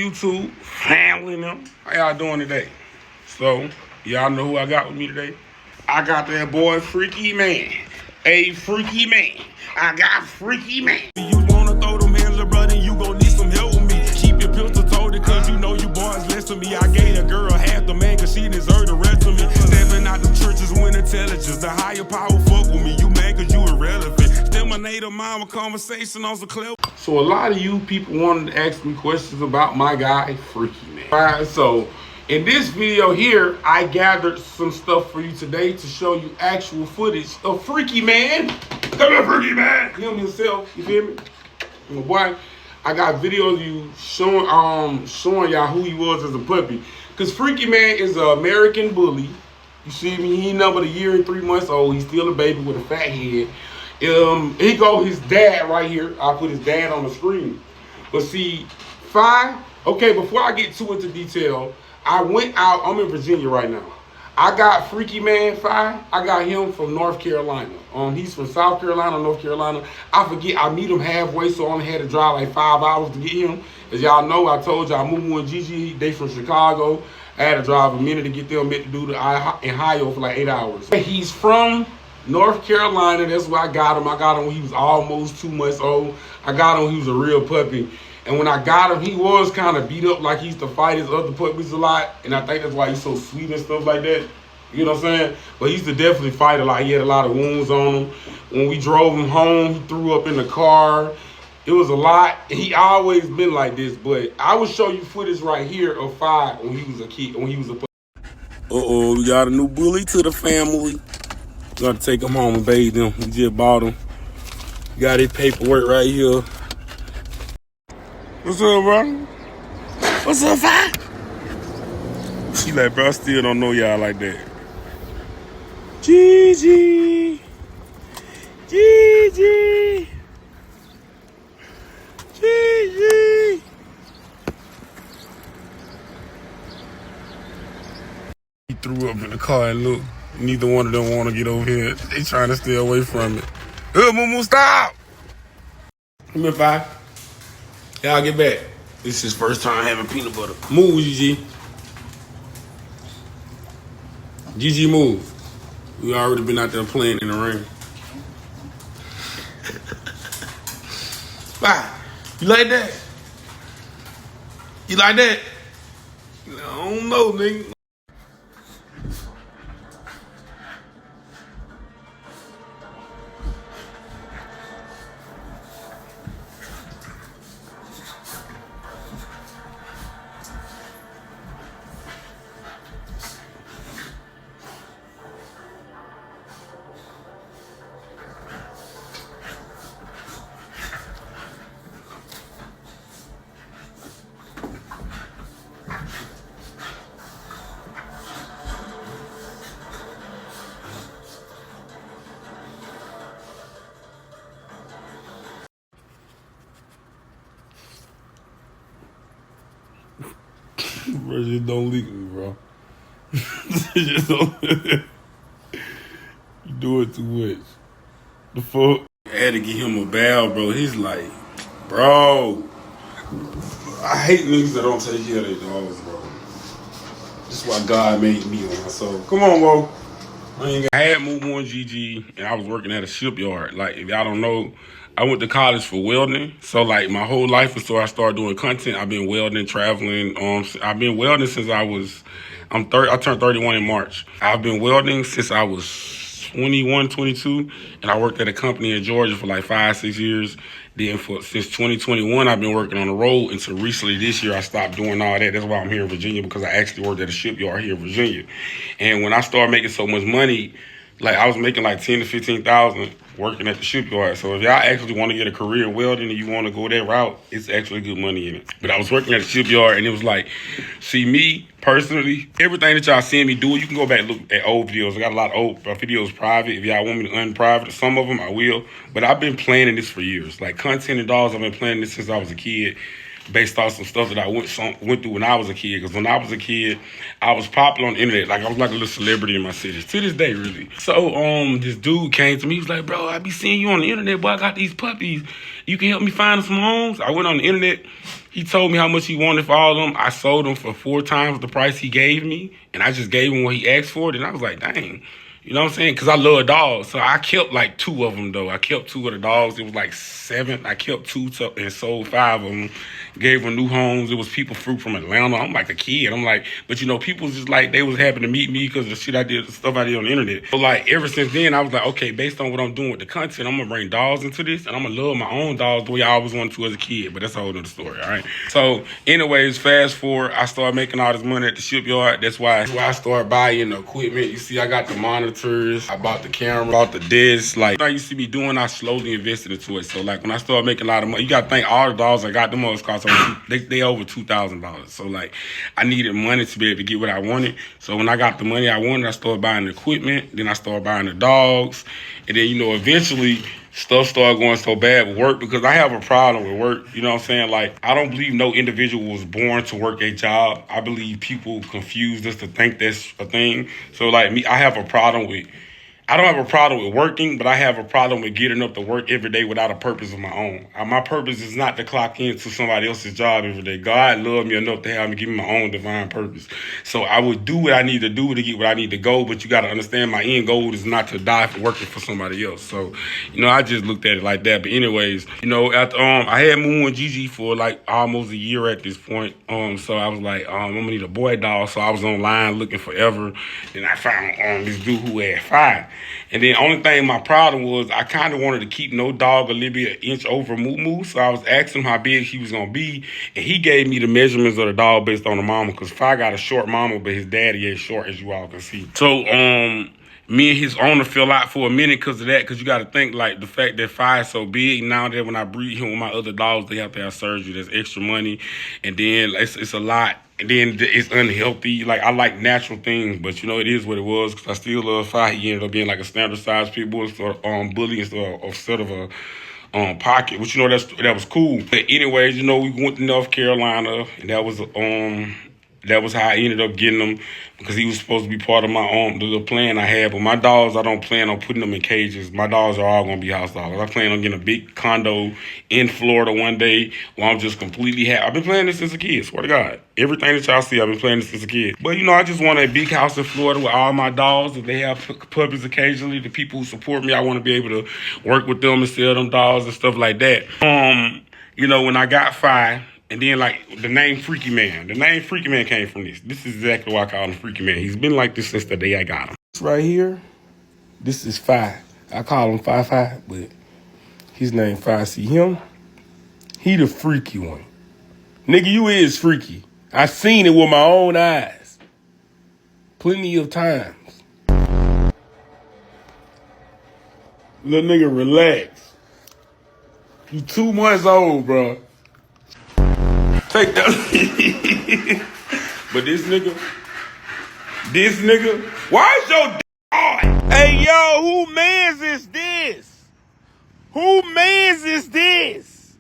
YouTube, family and them. How y'all doing today? So, y'all know who I got with me today? I got that boy Freaky Man. A Freaky Man. I got Freaky Man. You wanna throw them hands, little brother, you gon' need some help with me. Keep your pistol toted, cause you know you boys less to me. I gave a girl half the man, cause she deserved the rest of me. Stepping out the churches with intelligence, the higher power fuck with me. You mad cause you irrelevant. Stimulate a mind with conversation on some clever. So a lot of you people wanted to ask me questions about my guy, Freaky Man. Alright, so in this video here, I gathered some stuff for you today to show you actual footage of Freaky Man. Come here, Freaky Man. Him himself, you feel me? My boy, I got videos of you showing y'all who he was as a puppy. Cause Freaky Man is an American bully. You see me? He numbered a year and 3 months old. He's still a baby with a fat head. He go his dad right here. I'll put his dad on the screen. But see, okay, before I get too into detail, I went out, I'm in Virginia right now. I got Freaky Man 5, I got him from North Carolina. He's from South Carolina, North Carolina. I forget, I meet him halfway, so I only had to drive like 5 hours to get him. As y'all know, I told y'all, Mumu and Gigi, they from Chicago. I had to drive a minute to get them, meant to do the Ohio for like 8 hours. He's from North Carolina, that's where I got him. I got him when he was almost 2 months old. I got him when he was a real puppy. And when I got him, he was kind of beat up, like he used to fight his other puppies a lot. And I think that's why he's so sweet and stuff like that. You know what I'm saying? But he used to definitely fight a lot. He had a lot of wounds on him. When we drove him home, he threw up in the car. It was a lot. He always been like this. But I will show you footage right here of 5 when he was a kid, when he was a puppy. Uh-oh, we got a new bully to the family. Got to take him home and bathe him. We just bought him. Got his paperwork right here. What's up, bro? What's up, Fi? She like, bro, I still don't know y'all like that. Gigi. Gigi. Gigi. He threw up in the car and look, neither one of them want to get over here. They trying to stay away from it. Mumu, stop! Come here, Fi. Y'all get back. This is his first time having peanut butter. Move, Gigi. Gigi, move. We already been out there playing in the rain. Bye. You like that? You like that? I don't know, nigga. Bro, just don't leak me, bro. Just don't. You do it too much. The fuck? I had to get him a bow, bro. He's like, bro. I hate niggas that don't take care of their dogs, bro. That's why God made me on my soul. Come on, bro. I had Mumu and Gigi, and I was working at a shipyard. Like, if y'all don't know, I went to college for welding. So, like, my whole life before I started doing content, I've been welding, traveling. I've been welding since I turned 31 in March. I've been welding since I was 21, 22, and I worked at a company in Georgia for like 5-6 years. Then since 2021, I've been working on the road. Until recently this year, I stopped doing all that. That's why I'm here in Virginia, because I actually worked at a shipyard here in Virginia. And when I started making so much money, like I was making like 10 to 15,000 working at the shipyard. So if y'all actually want to get a career in welding and you want to go that route, it's actually good money in it. But I was working at the shipyard, and it was like, see, me personally, everything that y'all seeing me do, you can go back and look at old videos. I got a lot of old videos private. If y'all want me to unprivate some of them, I will. But I've been planning this for years. Like content and dogs, I've been planning this since I was a kid, based off some stuff that I went through when I was a kid. Because when I was a kid, I was popular on the internet. Like, I was like a little celebrity in my city. To this day, really. So, this dude came to me. He was like, bro, I be seeing you on the internet, boy. I got these puppies. You can help me find some homes? I went on the internet. He told me how much he wanted for all of them. I sold them for 4 times the price he gave me, and I just gave him what he asked for. And I was like, dang. You know what I'm saying? Because I love dogs. So I kept like 2 of them, though. I kept 2 of the dogs. It was like 7. I kept 2 and sold 5 of them. Gave them new homes. It was people from Atlanta. I'm like a kid. I'm like, but you know, people just like, they was happy to meet me because of the shit I did, the stuff I did on the internet. So like, ever since then, I was like, okay, based on what I'm doing with the content, I'm going to bring dogs into this, and I'm going to love my own dogs the way I always wanted to as a kid. But that's a whole other story, all right? So anyways, fast forward, I started making all this money at the shipyard. That's why I started buying the equipment. You see, I got the monitors, I bought the camera, bought the disc. Like I used to be doing, I slowly invested into it. So like when I started making a lot of money, you got to think all the dogs I got, them most cost they over $2,000. So like I needed money to be able to get what I wanted. So when I got the money I wanted, I started buying the equipment. Then I started buying the dogs, and then you know eventually stuff started going so bad with work, because I have a problem with work. You know what I'm saying? Like, I don't believe no individual was born to work a job. I believe people confuse us to think that's a thing. So like me, I have a problem with, I don't have a problem with working, but I have a problem with getting up to work every day without a purpose of my own. My purpose is not to clock into somebody else's job every day. God loved me enough to have me give me my own divine purpose. So I would do what I need to do to get what I need to go, but you got to understand my end goal is not to die for working for somebody else. So, you know, I just looked at it like that. But anyways, you know, after I had Moo and Gigi for like almost a year at this point. So I was like, I'm gonna need a boy dog. So I was online looking forever. Then I found this dude who had 5. And then only thing my problem was, I kind of wanted to keep no dog a little bit an inch over Moo Moo. So I was asking him how big he was going to be. And he gave me the measurements of the dog based on the mama. Because Fi got a short mama, but his daddy ain't short, as you all can see. So me and his owner fell out for a minute because of that. Because you got to think, like, the fact that Fi is so big, now that when I breed him with my other dogs, they have to have surgery. There's extra money. And then it's a lot. And then it's unhealthy. Like, I like natural things, but, you know, it is what it was, because I still love Fi. He ended up being like a standard-sized pit bull, bully instead of a pocket, which, you know, that was cool. But anyways, you know, we went to North Carolina, and that was how I ended up getting him, because he was supposed to be part of my the little plan I had. But my dogs, I don't plan on putting them in cages. My dogs are all going to be house dogs. I plan on getting a big condo in Florida one day where I'm just completely happy. I've been playing this since a kid, swear to God. Everything that y'all see, I've been playing this since a kid. But, you know, I just want a big house in Florida with all my dogs. If they have puppies occasionally, the people who support me, I want to be able to work with them and sell them dogs and stuff like that. You know, when I got Fi, and then, like, the name Freaky Man. The name Freaky Man came from this. This is exactly why I call him Freaky Man. He's been like this since the day I got him. This right here, this is Fi. I call him Fi, but his name Fi. See him? He the freaky one. Nigga, you is freaky. I seen it with my own eyes. Plenty of times. Little nigga, relax. You 2 months old, bro. Take that. But this nigga, why is your d*** hard? Hey, yo, who mans is this? Who mans is this?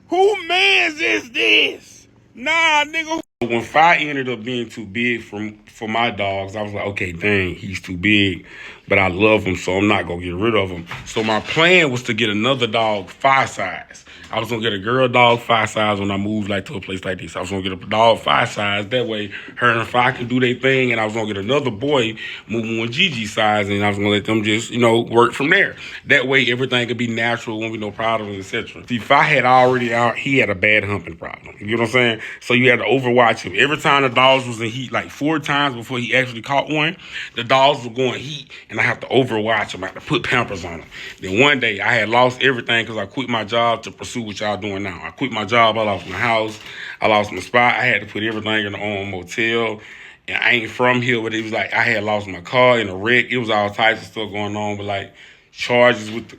Who mans is this? Nah, nigga. When Fi ended up being too big for my dogs, I was like, okay, dang, he's too big. But I love him, so I'm not going to get rid of him. So my plan was to get another dog Fi size. I was going to get a girl dog Fi size when I moved like to a place like this. I was going to get a dog Fi size. That way, her and Fi can do their thing. And I was going to get another boy, Moo Moo and Gigi size. And I was going to let them just, you know, work from there. That way, everything could be natural, won't be no problems, etc. See, Fi had already out, he had a bad humping problem. You know what I'm saying? So you had to overwatch him. Every time the dogs was in heat, like 4 times before he actually caught one, the dogs were going heat. And I have to overwatch him. I have to put Pampers on him. Then one day, I had lost everything because I quit my job to pursue what y'all doing now. I quit my job. I lost my house. I lost my spot. I had to put everything in the own motel. And I ain't from here, but it was like I had lost my car in a wreck. It was all types of stuff going on, but like charges with the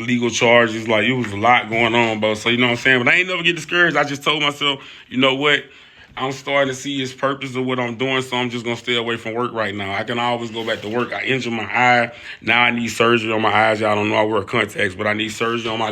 legal charges. Like, it was a lot going on, bro. So, you know what I'm saying? But I ain't never get discouraged. I just told myself, you know what? I'm starting to see his purpose of what I'm doing, so I'm just going to stay away from work right now. I can always go back to work. I injured my eye. Now I need surgery on my eyes. Y'all don't know I wear contacts, but I need surgery on my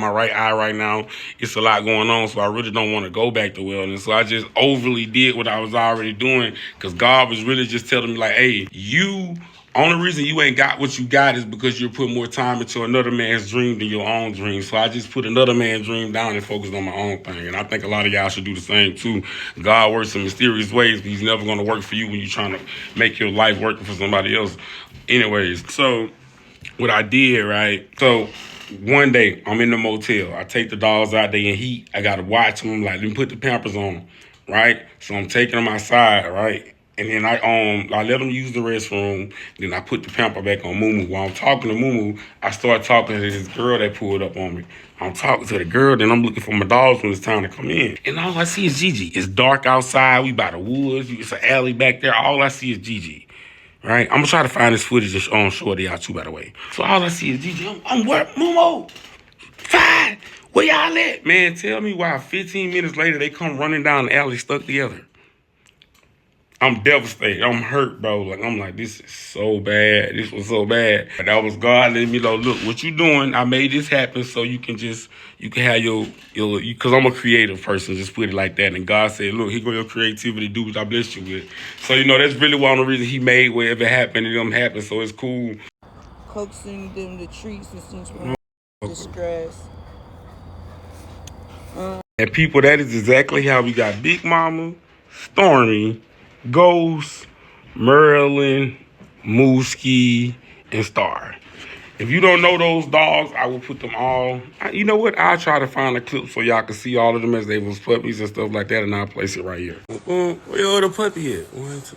right eye right now. It's a lot going on, so I really don't want to go back to wellness. So I just overly did what I was already doing, because God was really just telling me, like, hey, you Only reason you ain't got what you got is because you're putting more time into another man's dream than your own dream. So I just put another man's dream down and focused on my own thing. And I think a lot of y'all should do the same too. God works in mysterious ways, but he's never going to work for you when you're trying to make your life working for somebody else. Anyways, so what I did, right? So one day I'm in the motel. I take the dogs out, they in heat. I got to watch them. Like, let me put the Pampers on them, right? So I'm taking them outside, right? And then I let them use the restroom. Then I put the pamper back on Moo. While I'm talking to Moo, I start talking to this girl that pulled up on me. I'm talking to the girl, then I'm looking for my dogs when it's time to come in. And all I see is Gigi. It's dark outside. We by the woods. It's an alley back there. All I see is Gigi. Right? I'm gonna try to find this footage on Shorty out too, by the way. So all I see is Gigi. I'm where? Momo. Fine. Where y'all at? Man, tell me why 15 minutes later they come running down the alley stuck together. I'm devastated. I'm hurt, bro. Like, I'm like, this is so bad. This was so bad. But that was God letting me know, look, what you doing, I made this happen so you can have your because I'm a creative person, just put it like that. And God said, look, here go your creativity, do what I blessed you with. So, that's really one of the reasons he made whatever happened and them happen. So it's cool. Coaxing them to treats and things from distress. And people, that is exactly how we got Big Mama, Stormy, Ghost, Merlin, Mooski, and Star. If you don't know those dogs, I will put them all. You know what? I'll try to find a clip so y'all can see all of them as they was puppies and stuff like that, and I'll place it right here. Where your other puppy at? One, two.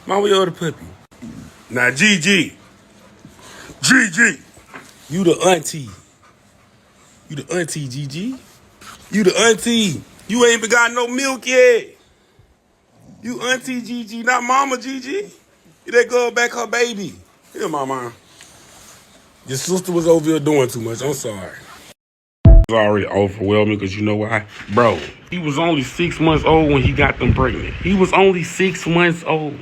Mom, where your other puppy? Now, Gigi. You the auntie. You the auntie, Gigi. You the auntie. You ain't even got no milk yet. You auntie Gigi, not mama Gigi. That girl back her baby. Here, mama. Your sister was over here doing too much. I'm sorry. It was already overwhelming because you know why? Bro, he was only 6 months old when he got them pregnant. He was only 6 months old.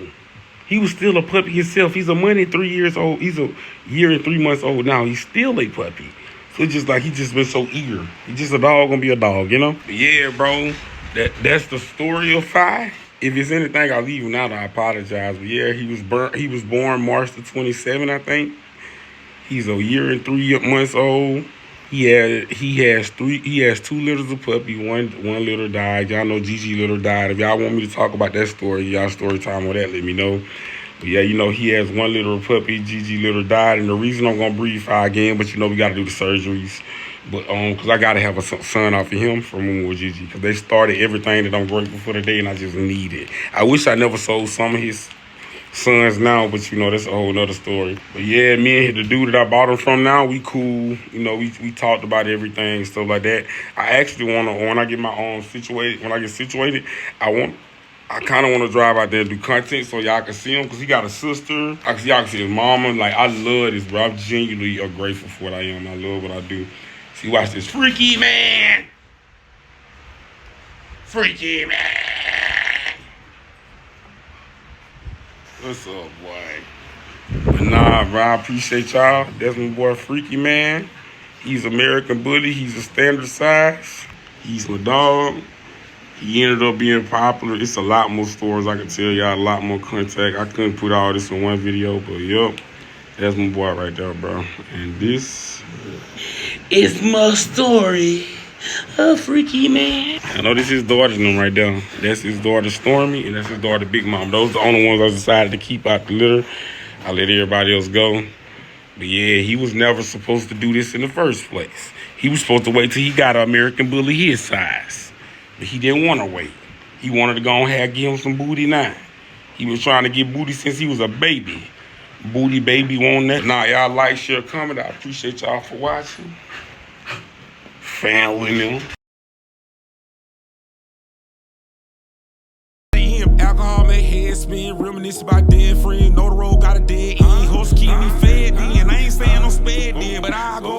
He was still a puppy himself. He's a money 3 years old. He's a year and 3 months old now. He's still a puppy. So it's just like he just been so eager. He's just a dog gonna be a dog, But yeah, bro. That's the story of Fi. If it's anything I leave him out, I apologize. But yeah, he was born March the 27th, I think. He's a year and 3 months old. He has 2 litters of puppy. One litter died. Y'all know Gigi litter died. If y'all want me to talk about that story, y'all story time on that, let me know. But yeah, he has 1 litter of puppy. Gigi litter died, and the reason I'm gonna breed Fi again, but we gotta do the surgeries. But because I gotta have a son off of him from Moon with Gigi, because they started everything that I'm grateful for today, and I just need it. I wish I never sold some of his sons now, but that's a whole nother story. But yeah, me and the dude that I bought him from now, we cool. We talked about everything, stuff like that. I actually wanna, when I get my own situated, I kind of want to drive out there and do content so y'all can see him, because he got a sister. Y'all can see his mama. Like, I love this, bro. I'm genuinely grateful for what I am. I love what I do. See, watch this. Freaky man. Freaky man. What's up, boy? But nah, bro, I appreciate y'all. That's my boy, Freaky man. He's American Bully. He's a standard size. He's my dog. He ended up being popular. It's a lot more stories I can tell y'all, a lot more contact. I couldn't put all this in one video, but yep. That's my boy right there, bro. And this is my story of Freaky man. I know this is his daughter's name right there. That's his daughter Stormy, and that's his daughter Big Mom. Those are the only ones I decided to keep out the litter. I let everybody else go. But yeah, he was never supposed to do this in the first place. He was supposed to wait till he got an American Bully his size. But he didn't want to wait. He wanted to go ahead and give him some booty now. He was trying to get booty since he was a baby. Booty baby won't that. Nah, y'all like, share, comment. I appreciate y'all for watching. Family them. Alcohol make head spin, reminisce about dead friends. Know the road got a dead end. Horse keep me fed then. I ain't saying I'm sped then, but I go